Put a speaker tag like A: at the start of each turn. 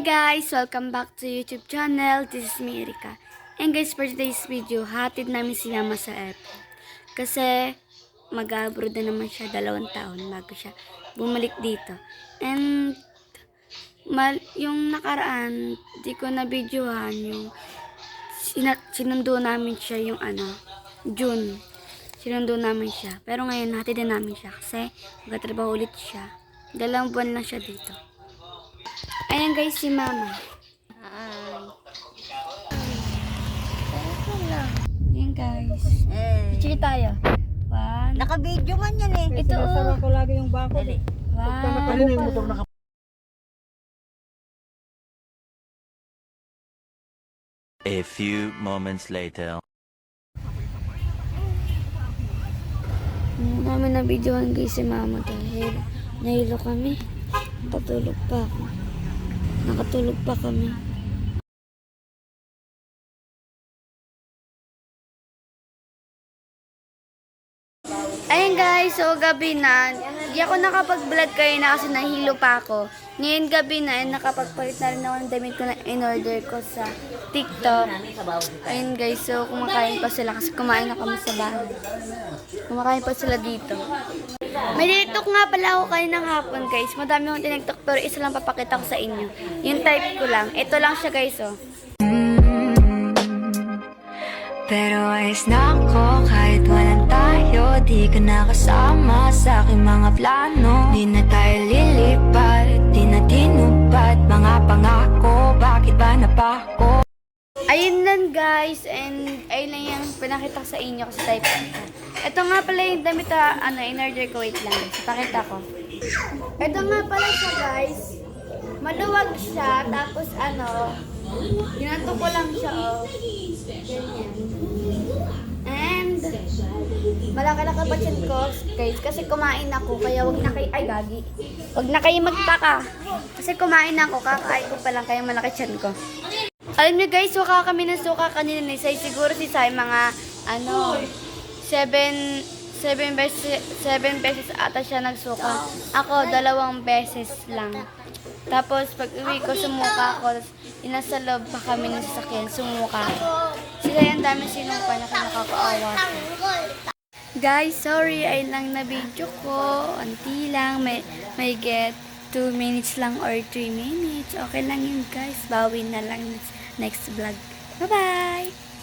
A: Guys! Welcome back to YouTube channel. This is me, Erika. And guys, for today's video, hatid namin si Mama sa airport. Kasi mag-abroad na naman siya 2 taon bago siya bumalik dito. And yung nakaraan, di ko na videohan yung sinundo namin siya yung June. Sinundo namin siya. Pero ngayon, hatid na namin siya kasi magtatrabaho ulit siya. 2 buwan lang siya dito. Ayan guys, si Mama. Hi. Ayan guys. Picture tayo. One.
B: Naka-video man yan eh.
A: Ito
C: Sinasara ko lagi yung bako.
B: Dali.
A: One.
D: A few moments later.
A: Hindi namin na-videohan guys si Mama dahil nahilo kami. Natutulog pa ako. Nakatulog pa kami. Ayun guys, so gabi na. Hindi ako nakapag-vlog kayo na kasi nahilo pa ako. Ngayon gabi na, nakapagpalit na rin ako ng damit ko na in-order ko sa TikTok. Ayun guys, so kumakain pa sila kasi kumain na kami sa bahay. Kumakain pa sila dito. May TikTok nga pala ako kaninang hapon guys. Madami akong tinigtok pero isa lang papakita ko sa inyo. Yung type ko lang. Ito lang siya guys oh.
E: Pero ayos na ako kahit walang tayo. Di ka nakasama sa aking mga plano. Di na tayo lilipat, di na tinupad mga pangako. Bakit ba napako?
A: Ayun lang guys. And ayun lang yung pinakita ko sa inyo kasi type ko. Ito nga pala yung damit na in-order ko. Wait lang guys. Pakita ko. Ito nga pala siya guys. Maluwag siya. Tapos ginato ko lang siya oh. Ganyan. And malaki-laki pa chin ko guys. Kasi kumain ako. Kaya wag na kayo, ay gagi. Wag na kayo magtaka. Kasi kumain ako. Kakain ko pa lang kaya malaki chin ko. Alam niyo guys, suka kami ng suka kanina ni Sai. Siguro si Sai mga 7 beses ata siya nagsuka. Ako, 2 beses lang. Tapos, pag uwi ko, sumuka ako. Tapos, inasa loob pa kami ng sasakyan, sumuka ako. Sila yung dami sinuka na nakakaawa ko. Guys, sorry, ay lang na video ko. Unti lang, may get 2 minutes lang or 3 minutes. Okay lang yun guys. Bawi na lang next vlog. Bye-bye!